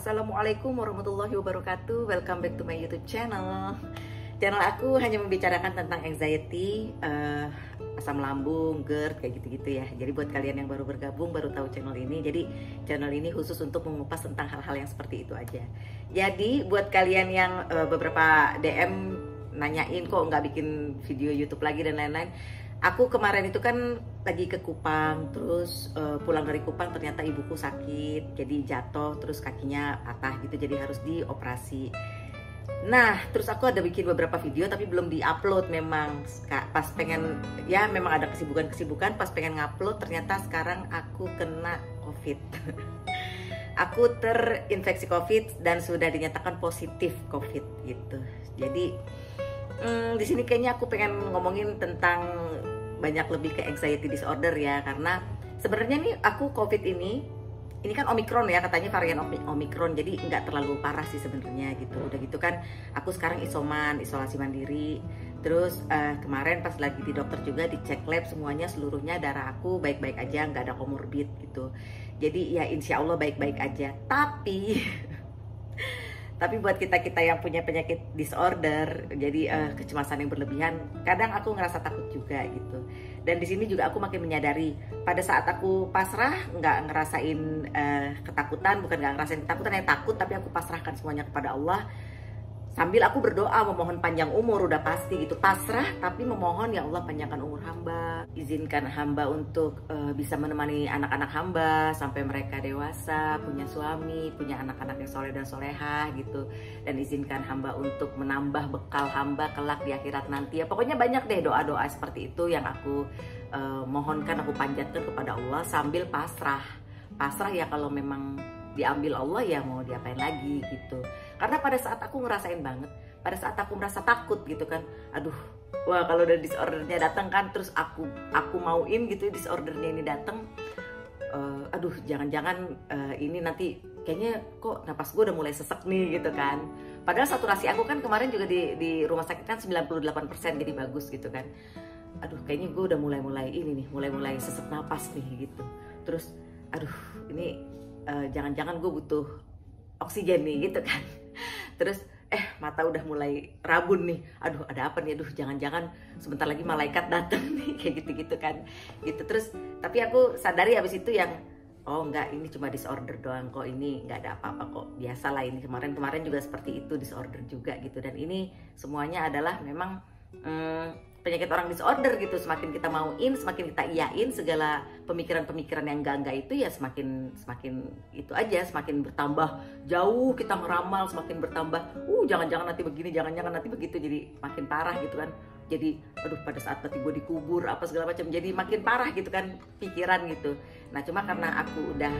Assalamualaikum warahmatullahi wabarakatuh. Welcome back to my YouTube channel. Channel aku hanya membicarakan tentang anxiety, asam lambung, GERD, kayak gitu-gitu ya. Jadi buat kalian yang baru bergabung, baru tahu channel ini, jadi channel ini khusus untuk mengupas tentang hal-hal yang seperti itu aja. Jadi buat kalian yang beberapa DM nanyain kok nggak bikin video YouTube lagi dan lain-lain. Aku kemarin itu kan lagi ke Kupang, terus pulang dari Kupang ternyata ibuku sakit, jadi jatuh, terus kakinya patah gitu, jadi harus dioperasi. Nah, terus aku ada bikin beberapa video tapi belum diupload memang. Pas pengen, ya memang ada kesibukan-kesibukan, pas pengen ngupload ternyata sekarang aku kena COVID. Aku terinfeksi COVID dan sudah dinyatakan positif COVID gitu. Jadi di sini kayaknya aku pengen ngomongin tentang banyak lebih ke anxiety disorder ya, karena sebenarnya nih aku COVID ini kan Omicron ya, katanya varian Omicron, jadi nggak terlalu parah sih sebenarnya gitu. Udah gitu kan aku sekarang isolasi mandiri. Terus kemarin pas lagi di dokter juga dicek lab semuanya, seluruhnya darah aku baik-baik aja, nggak ada komorbid gitu. Jadi ya insya Allah baik-baik aja. Tapi buat kita yang punya penyakit disorder, jadi kecemasan yang berlebihan, kadang aku ngerasa takut juga gitu. Dan di sini juga aku makin menyadari, pada saat aku pasrah, nggak ngerasain ketakutan, bukan nggak ngerasain ketakutan, yang takut, tapi aku pasrahkan semuanya kepada Allah. Sambil aku berdoa memohon panjang umur, udah pasti gitu, pasrah tapi memohon, ya Allah panjangkan umur hamba, izinkan hamba untuk bisa menemani anak-anak hamba sampai mereka dewasa, punya suami, punya anak-anak yang soleh dan solehah gitu, dan izinkan hamba untuk menambah bekal hamba kelak di akhirat nanti ya. Pokoknya banyak deh doa-doa seperti itu yang aku mohonkan, aku panjatkan kepada Allah sambil pasrah ya, kalau memang diambil Allah ya mau diapain lagi gitu. Karena pada saat aku ngerasain banget, pada saat aku merasa takut gitu kan, aduh, wah kalau udah disordernya datang kan, terus aku mauin gitu disordernya ini datang, aduh jangan-jangan ini nanti kayaknya kok napas gue udah mulai sesek nih gitu kan. Padahal saturasi aku kan kemarin juga di rumah sakit kan 98%, jadi bagus gitu kan. Aduh kayaknya gue udah mulai ini nih, mulai sesek napas nih gitu. Terus aduh ini jangan-jangan gue butuh oksigen nih gitu kan. Terus mata udah mulai rabun nih, aduh ada apa nih, aduh jangan-jangan sebentar lagi malaikat datang nih, kayak gitu-gitu kan gitu. Terus tapi aku sadari abis itu yang oh enggak, ini cuma disorder doang kok, ini nggak ada apa-apa kok, biasalah ini kemarin juga seperti itu, disorder juga gitu. Dan ini semuanya adalah memang penyakit orang disorder gitu. Semakin kita mauin, semakin kita iyain segala pemikiran-pemikiran yang enggak itu ya semakin itu aja, semakin bertambah jauh kita ngeramal, semakin bertambah jangan-jangan nanti begini, jangan-jangan nanti begitu, jadi makin parah gitu kan. Jadi aduh pada saat nanti gue dikubur apa segala macam, jadi makin parah gitu kan pikiran gitu. Nah cuma karena aku udah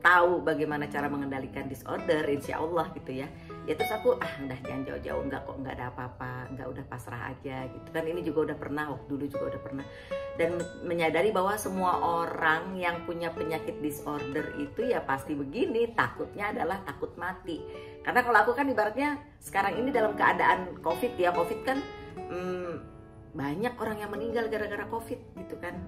tahu bagaimana cara mengendalikan disorder, insya Allah gitu ya. Ya terus aku udah jangan jauh-jauh, nggak ada apa-apa, nggak, udah pasrah aja gitu kan. Ini juga udah pernah, waktu dulu juga udah pernah. Dan menyadari bahwa semua orang yang punya penyakit disorder itu ya pasti begini, takutnya adalah takut mati. Karena kalau aku kan ibaratnya sekarang ini dalam keadaan COVID ya, COVID kan banyak orang yang meninggal gara-gara COVID gitu kan.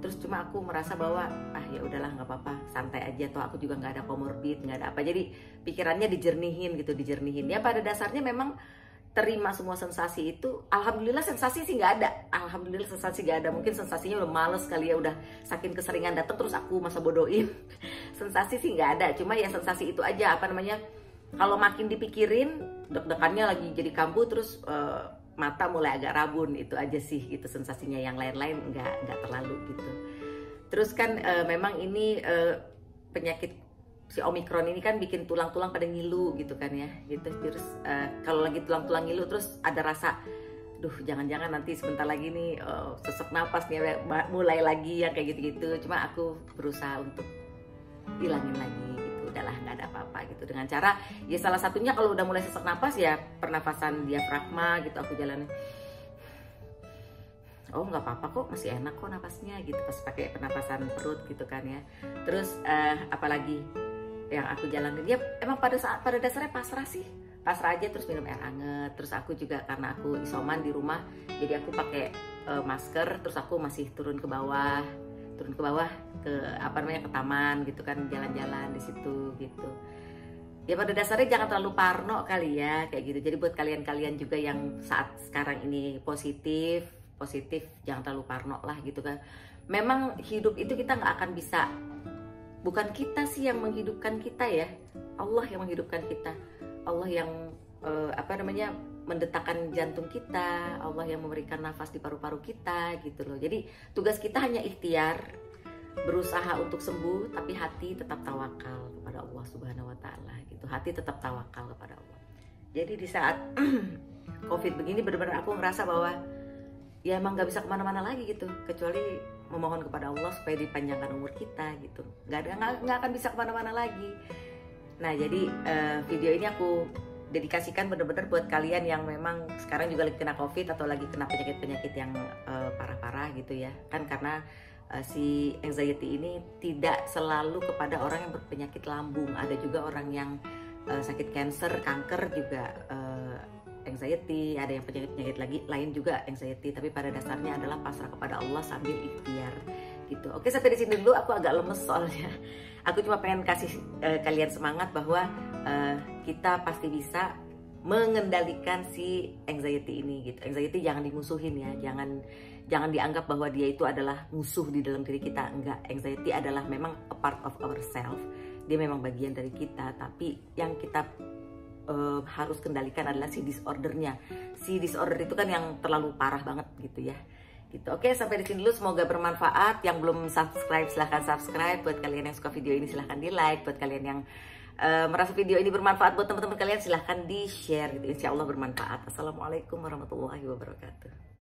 Terus cuma aku merasa bahwa ya udahlah nggak apa-apa, santai aja, toh aku juga nggak ada komorbid, nggak ada apa, jadi pikirannya dijernihin ya. Pada dasarnya memang terima semua sensasi itu, alhamdulillah sensasi sih nggak ada, alhamdulillah sensasi nggak ada. Mungkin sensasinya udah males kali ya, udah saking keseringan datang terus aku masa bodohin. Sensasi sih nggak ada, cuma ya sensasi itu aja, apa namanya, kalau makin dipikirin deg-degannya lagi jadi kambuh, terus mata mulai agak rabun, itu aja sih gitu sensasinya. Yang lain-lain nggak terlalu gitu. Terus kan memang ini penyakit si Omicron ini kan bikin tulang-tulang pada ngilu gitu kan ya gitu. Terus kalau lagi tulang-tulang ngilu terus ada rasa duh jangan-jangan nanti sebentar lagi nih sesek napas nih, mulai lagi yang kayak gitu-gitu. Cuma aku berusaha untuk hilangin lagi gitu, udahlah nggak ada apa-apa gitu, dengan cara ya salah satunya kalau udah mulai sesak napas ya pernafasan diafragma gitu, aku jalanin. Oh nggak apa-apa kok, masih enak kok napasnya gitu pas pakai pernapasan perut gitu kan ya. Terus apalagi yang aku jalanin ya emang pada dasarnya pasrah sih, pasrah aja, terus minum air hangat. Terus aku juga karena aku isoman di rumah, jadi aku pakai masker, terus aku masih turun ke bawah. turun ke bawah ke apa namanya ke taman gitu kan, jalan-jalan di situ gitu. Ya pada dasarnya jangan terlalu parno kali ya kayak gitu. Jadi buat kalian-kalian juga yang saat sekarang ini positif jangan terlalu parno lah gitu kan. Memang hidup itu kita nggak akan bisa, bukan kita sih yang menghidupkan kita ya, Allah yang menghidupkan kita, Allah yang mendetakkan jantung kita, Allah yang memberikan nafas di paru-paru kita gitu loh. Jadi tugas kita hanya ikhtiar, berusaha untuk sembuh, tapi hati tetap tawakal kepada Allah Subhanahu wa Ta'ala gitu. Hati tetap tawakal kepada Allah. Jadi di saat COVID begini benar-benar aku ngerasa bahwa ya emang gak bisa kemana-mana lagi gitu, kecuali memohon kepada Allah supaya dipanjangkan umur kita gitu. Gak akan bisa kemana-mana lagi. Nah jadi video ini aku dedikasikan benar-benar buat kalian yang memang sekarang juga lagi kena COVID atau lagi kena penyakit-penyakit yang parah-parah gitu ya. Kan karena si anxiety ini tidak selalu kepada orang yang berpenyakit lambung, ada juga orang yang sakit cancer, kanker juga anxiety, ada yang penyakit-penyakit lagi lain juga anxiety, tapi pada dasarnya adalah pasrah kepada Allah sambil ikhtiar gitu. Oke, sampai di sini dulu, aku agak lemes soalnya. Aku cuma pengen kasih kalian semangat bahwa kita pasti bisa mengendalikan si anxiety ini gitu. Anxiety jangan dimusuhin ya, jangan dianggap bahwa dia itu adalah musuh di dalam diri kita. Enggak, anxiety adalah memang a part of ourselves. Dia memang bagian dari kita, tapi yang kita harus kendalikan adalah si disordernya. Si disorder itu kan yang terlalu parah banget gitu ya. Gitu. Oke, sampai di sini dulu, semoga bermanfaat. Yang belum subscribe silahkan subscribe. Buat kalian yang suka video ini silahkan di like. Buat kalian yang merasa video ini bermanfaat buat teman-teman kalian silahkan di share gitu. Insya Allah bermanfaat. Assalamualaikum warahmatullahi wabarakatuh.